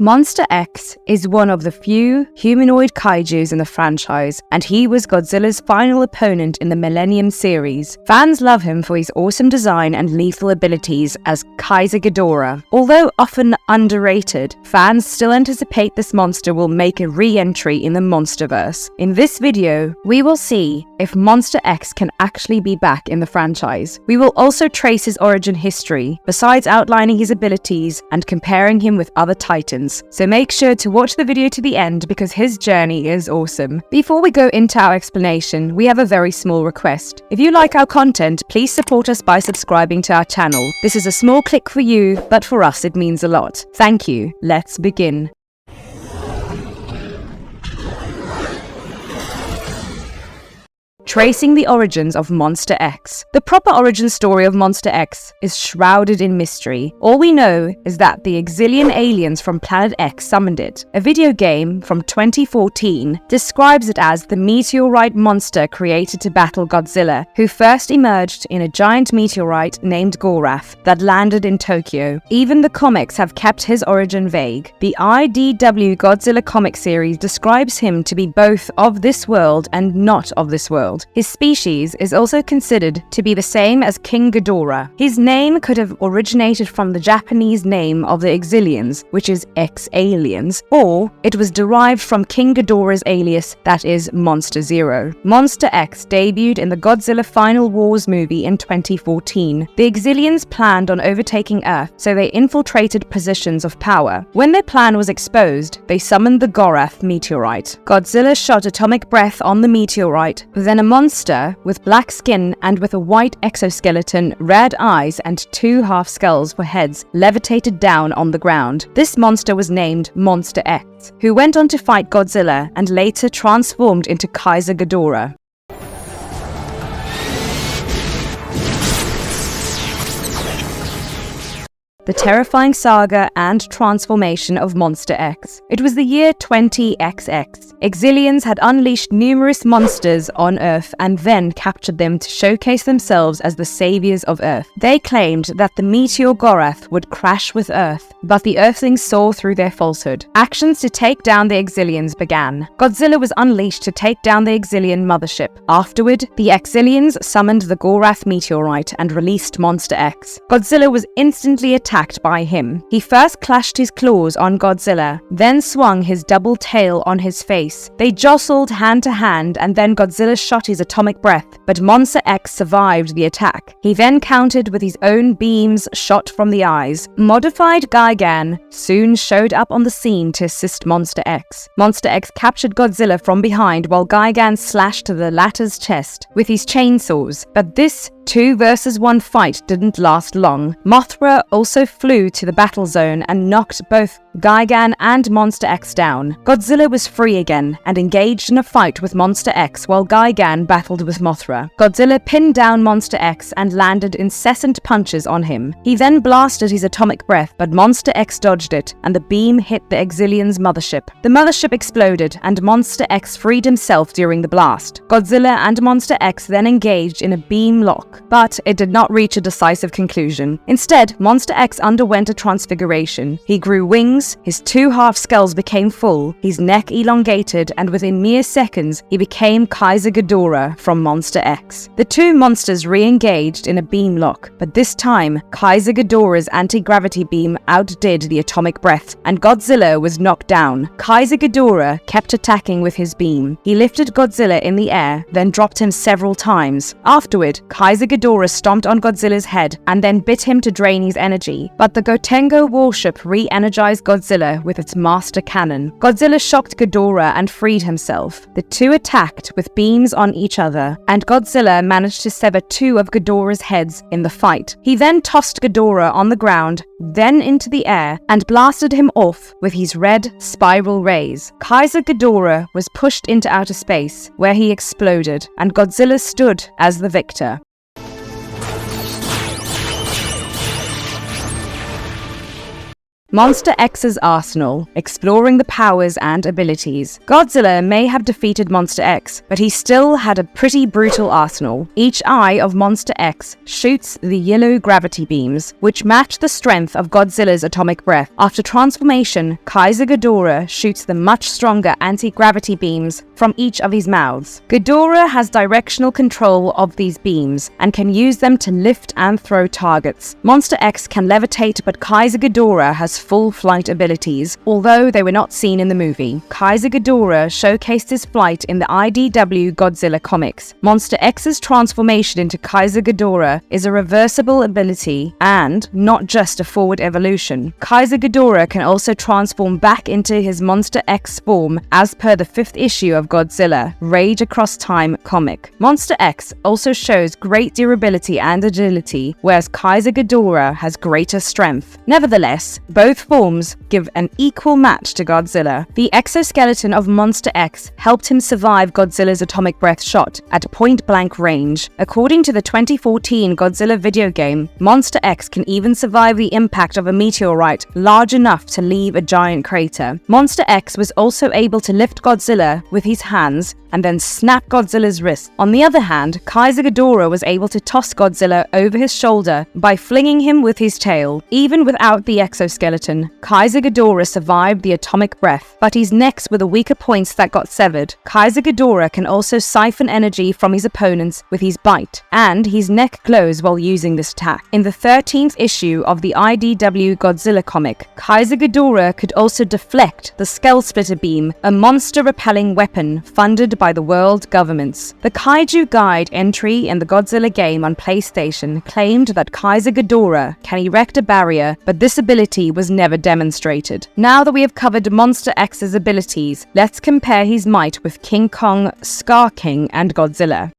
Monster X is one of the few humanoid kaijus in the franchise, and he was Godzilla's final opponent in the Millennium series. Fans love him for his awesome design and lethal abilities as Kaiser Ghidorah. Although often underrated, fans still anticipate this monster will make a re-entry in the Monsterverse. In this video, we will see if Monster X can actually be back in the franchise. We will also trace his origin history, besides outlining his abilities and comparing him with other titans. So make sure to watch the video to the end because his journey is awesome. Before we go into our explanation, we have a very small request. If you like our content, please support us by subscribing to our channel. This is a small click for you, but for us it means a lot. Thank you. Let's begin. Tracing the origins of Monster X. The proper origin story of Monster X is shrouded in mystery. All we know is that the Exilian aliens from Planet X summoned it. A video game from 2014 describes it as the meteorite monster created to battle Godzilla, who first emerged in a giant meteorite named Gorath that landed in Tokyo. Even the comics have kept his origin vague. The IDW Godzilla comic series describes him to be both of this world and not of this world. His species is also considered to be the same as King Ghidorah. His name could have originated from the Japanese name of the Exilians, which is X-Aliens, or it was derived from King Ghidorah's alias, that is Monster Zero. Monster X debuted in the Godzilla Final Wars movie in 2014. The Exilians planned on overtaking Earth, so they infiltrated positions of power. When their plan was exposed, they summoned the Gorath meteorite. Godzilla shot atomic breath on the meteorite, but then a monster with black skin and with a white exoskeleton, red eyes, and two half skulls for heads levitated down on the ground. This monster was named Monster X, who went on to fight Godzilla and later transformed into Kaiser Ghidorah. The terrifying saga and transformation of Monster X. It was the year 20XX. Exilians had unleashed numerous monsters on Earth and then captured them to showcase themselves as the saviors of Earth. They claimed that the meteor Gorath would crash with Earth, but the Earthlings saw through their falsehood. Actions to take down the Exilians began. Godzilla was unleashed to take down the Exilian mothership. Afterward, the Exilians summoned the Gorath meteorite and released Monster X. Godzilla was instantly attacked by him. He first clashed his claws on Godzilla, then swung his double tail on his face. They jostled hand to hand, and then Godzilla shot his atomic breath, but Monster X survived the attack. He then countered with his own beams shot from the eyes. Modified Gigan soon showed up on the scene to assist Monster X. Monster X captured Godzilla from behind while Gigan slashed the latter's chest with his chainsaws, but this 2 versus 1 fight didn't last long. Mothra also flew to the battle zone and knocked both Gigan and Monster X down. Godzilla was free again and engaged in a fight with Monster X while Gigan battled with Mothra. Godzilla pinned down Monster X and landed incessant punches on him. He then blasted his atomic breath, but Monster X dodged it and the beam hit the Exilian's mothership. The mothership exploded and Monster X freed himself during the blast. Godzilla and Monster X then engaged in a beam lock, but it did not reach a decisive conclusion. Instead, Monster X underwent a transfiguration. He grew wings, his 2 half skulls became full, his neck elongated, and within mere seconds, he became Kaiser Ghidorah from Monster X. The two monsters re-engaged in a beam lock, but this time, Kaiser Ghidorah's anti-gravity beam outdid the atomic breath, and Godzilla was knocked down. Kaiser Ghidorah kept attacking with his beam. He lifted Godzilla in the air, then dropped him several times. Afterward, Kaiser Ghidorah stomped on Godzilla's head and then bit him to drain his energy, but the Gotengo warship re-energized Godzilla with its master cannon. Godzilla shocked Ghidorah and freed himself. The two attacked with beams on each other, and Godzilla managed to sever 2 of Ghidorah's heads in the fight. He then tossed Ghidorah on the ground, then into the air, and blasted him off with his red spiral rays. Kaiser Ghidorah was pushed into outer space, where he exploded, and Godzilla stood as the victor. Monster X's arsenal, exploring the powers and abilities. Godzilla may have defeated Monster X, but he still had a pretty brutal arsenal. Each eye of Monster X shoots the yellow gravity beams, which match the strength of Godzilla's atomic breath. After transformation, Kaiser Ghidorah shoots the much stronger anti-gravity beams from each of his mouths. Ghidorah has directional control of these beams and can use them to lift and throw targets. Monster X can levitate, but Kaiser Ghidorah has full flight abilities, although they were not seen in the movie. Kaiser Ghidorah showcased his flight in the IDW Godzilla comics. Monster X's transformation into Kaiser Ghidorah is a reversible ability and not just a forward evolution. Kaiser Ghidorah can also transform back into his Monster X form as per the 5th issue of Godzilla, Rage Across Time comic. Monster X also shows great durability and agility, whereas Kaiser Ghidorah has greater strength. Nevertheless, both forms give an equal match to Godzilla. The exoskeleton of Monster X helped him survive Godzilla's atomic breath shot at point-blank range. According to the 2014 Godzilla video game, Monster X can even survive the impact of a meteorite large enough to leave a giant crater. Monster X was also able to lift Godzilla with his hands and then snap Godzilla's wrist. On the other hand, Kaiser Ghidorah was able to toss Godzilla over his shoulder by flinging him with his tail. Even without the exoskeleton, Kaiser Ghidorah survived the atomic breath, but his necks were the weaker points that got severed. Kaiser Ghidorah can also siphon energy from his opponents with his bite, and his neck glows while using this attack. In the 13th issue of the IDW Godzilla comic, Kaiser Ghidorah could also deflect the Skull Splitter beam, a monster-repelling weapon funded by the world governments. The Kaiju Guide entry in the Godzilla game on PlayStation claimed that Kaiser Ghidorah can erect a barrier, but this ability was never demonstrated. Now that we have covered Monster X's abilities, let's compare his might with King Kong, Scar King, and Godzilla.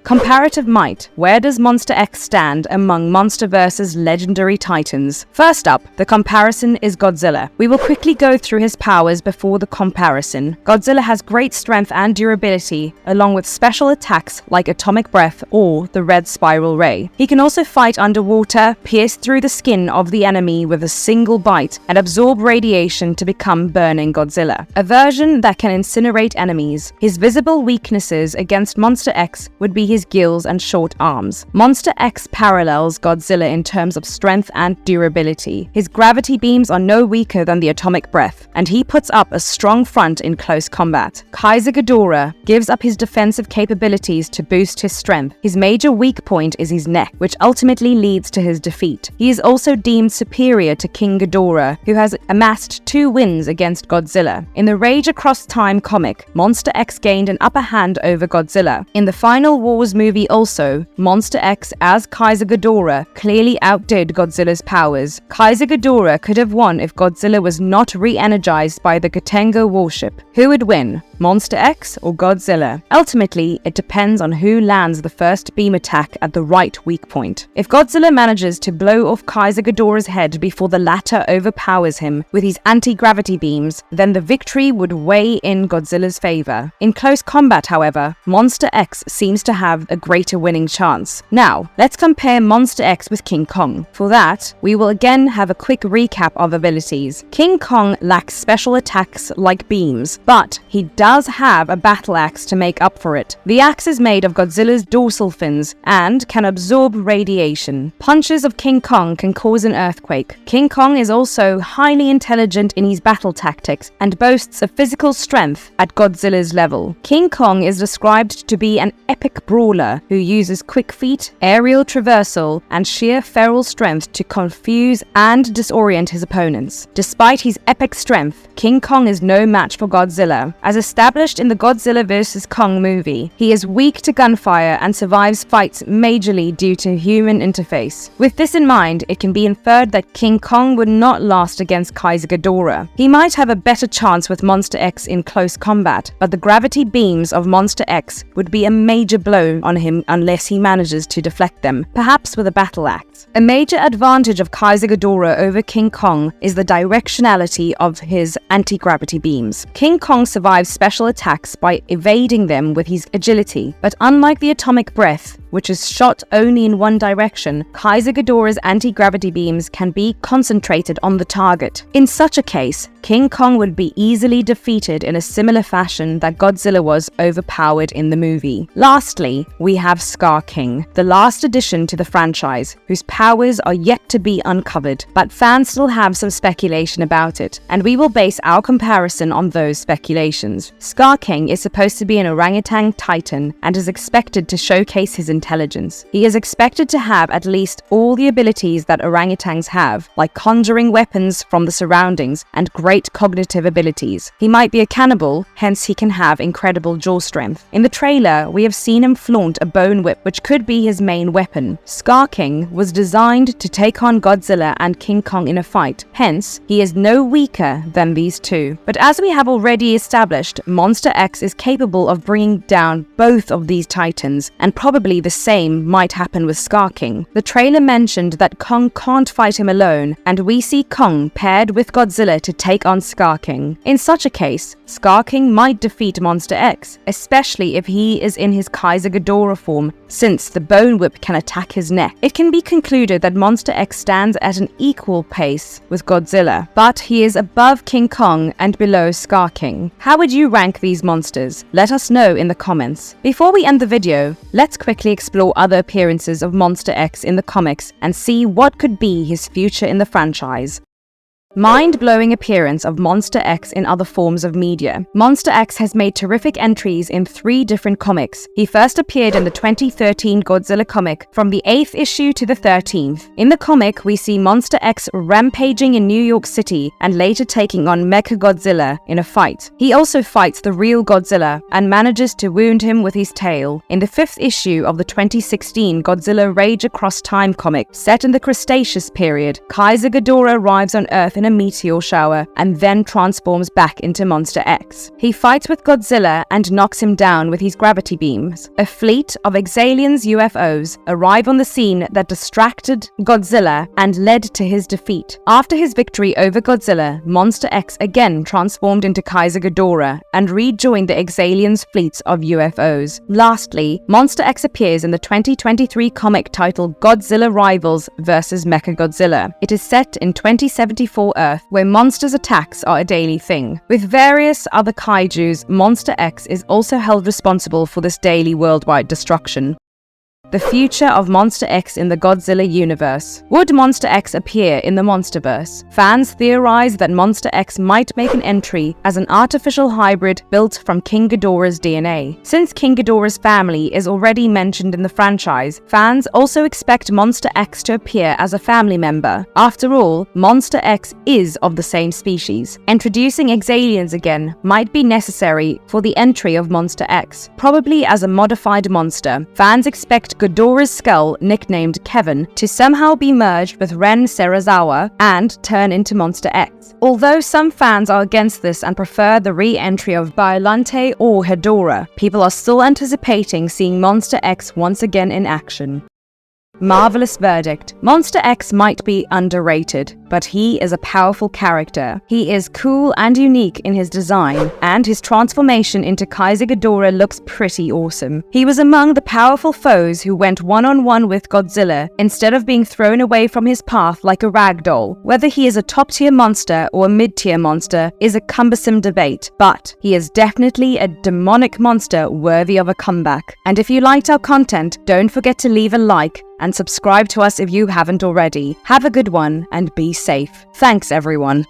Comparative might. Where does Monster X stand among MonsterVerse's legendary titans? First up, the comparison is Godzilla. We will quickly go through his powers before the comparison. Godzilla has great strength and durability, along with special attacks like atomic breath or the red spiral ray. He can also fight underwater, pierce through the skin of the enemy with a single bite, and absorb radiation to become Burning Godzilla, a version that can incinerate enemies. His visible weaknesses against Monster X would be his gills and short arms. Monster X parallels Godzilla in terms of strength and durability. His gravity beams are no weaker than the atomic breath, and he puts up a strong front in close combat. Kaiser Ghidorah gives up his defensive capabilities to boost his strength. His major weak point is his neck, which ultimately leads to his defeat. He is also deemed superior to King Ghidorah, who has amassed 2 wins against Godzilla. In the Rage Across Time comic, Monster X gained an upper hand over Godzilla. In the Final Wars movie also, Monster X as Kaiser Ghidorah clearly outdid Godzilla's powers. Kaiser Ghidorah could have won if Godzilla was not re-energized by the Gotengo warship. Who would win, Monster X or Godzilla? Ultimately, it depends on who lands the first beam attack at the right weak point. If Godzilla manages to blow off Kaiser Ghidorah's head before the latter overpowers him with his anti-gravity beams, then the victory would weigh in Godzilla's favor. In close combat, however, Monster X seems to have a greater winning chance. Now, let's compare Monster X with King Kong. For that, we will again have a quick recap of abilities. King Kong lacks special attacks like beams, but he does have a battle axe to make up for it. The axe is made of Godzilla's dorsal fins and can absorb radiation. Punches of King Kong can cause an earthquake. King Kong is also highly intelligent in his battle tactics and boasts a physical strength at Godzilla's level. King Kong is described to be an epic brawler who uses quick feet, aerial traversal, and sheer feral strength to confuse and disorient his opponents. Despite his epic strength, King Kong is no match for Godzilla. As established in the Godzilla vs. Kong movie, he is weak to gunfire and survives fights majorly due to human interface. With this in mind, it can be inferred that King Kong would not last against Kaiser Ghidorah. He might have a better chance with Monster X in close combat, but the gravity beams of Monster X would be a major blow on him unless he manages to deflect them, perhaps with a battle axe. A major advantage of Kaiser Ghidorah over King Kong is the directionality of his anti-gravity beams. King Kong survives special attacks by evading them with his agility, but unlike the atomic breath, which is shot only in one direction, Kaiser Ghidorah's anti-gravity beams can be concentrated on the target. In such a case, King Kong would be easily defeated in a similar fashion that Godzilla was overpowered in the movie. Lastly, we have Scar King, the last addition to the franchise, whose powers are yet to be uncovered, but fans still have some speculation about it, and we will base our comparison on those speculations. Scar King is supposed to be an orangutan titan and is expected to showcase his intelligence. He is expected to have at least all the abilities that orangutans have, like conjuring weapons from the surroundings and great cognitive abilities. He might be a cannibal, hence he can have incredible jaw strength. In the trailer, we have seen him flaunt a bone whip, which could be his main weapon. Scar King was designed to take on Godzilla and King Kong in a fight, hence he is no weaker than these two. But as we have already established, Monster X is capable of bringing down both of these titans, and probably the same might happen with Scar King. The trailer mentioned that Kong can't fight him alone, and we see Kong paired with Godzilla to take on Scar King. In such a case, Scar King might defeat Monster X, especially if he is in his Kaiser Ghidorah form, since the bone whip can attack his neck. It can be concluded that Monster X stands at an equal pace with Godzilla, but he is above King Kong and below Scar King. How would you rank these monsters? Let us know in the comments. Before we end the video, let's quickly explore other appearances of Monster X in the comics and see what could be his future in the franchise. Mind-blowing appearance of Monster X in other forms of media. Monster X has made terrific entries in 3 different comics. He first appeared in the 2013 Godzilla comic from the 8th issue to the 13th. In the comic, we see Monster X rampaging in New York City and later taking on Mechagodzilla in a fight. He also fights the real Godzilla and manages to wound him with his tail. In the 5th issue of the 2016 Godzilla Rage Across Time comic, set in the Cretaceous period, Kaiser Ghidorah arrives on Earth in a meteor shower and then transforms back into Monster X. He fights with Godzilla and knocks him down with his gravity beams. A fleet of Exalians UFOs arrive on the scene that distracted Godzilla and led to his defeat. After his victory over Godzilla, Monster X again transformed into Kaiser Ghidorah and rejoined the Exalians' fleets of UFOs. Lastly, Monster X appears in the 2023 comic titled Godzilla Rivals vs. Mechagodzilla. It is set in 2074 Earth, where monsters' attacks are a daily thing. With various other kaijus, Monster X is also held responsible for this daily worldwide destruction. The future of Monster X in the Godzilla universe. Would Monster X appear in the Monsterverse? Fans theorize that Monster X might make an entry as an artificial hybrid built from King Ghidorah's DNA. Since King Ghidorah's family is already mentioned in the franchise, fans also expect Monster X to appear as a family member. After all, Monster X is of the same species. Introducing Exalians again might be necessary for the entry of Monster X, probably as a modified monster. Fans expect Ghidorah's skull, nicknamed Kevin, to somehow be merged with Ren Serizawa and turn into Monster X. Although some fans are against this and prefer the re-entry of Biollante or Hedorah, people are still anticipating seeing Monster X once again in action. Marvelous verdict. Monster X might be underrated, but he is a powerful character. He is cool and unique in his design, and his transformation into Kaiser Ghidorah looks pretty awesome. He was among the powerful foes who went one-on-one with Godzilla instead of being thrown away from his path like a ragdoll. Whether he is a top-tier monster or a mid-tier monster is a cumbersome debate, but he is definitely a demonic monster worthy of a comeback. And if you liked our content, don't forget to leave a like and subscribe to us if you haven't already. Have a good one and be safe. Thanks everyone.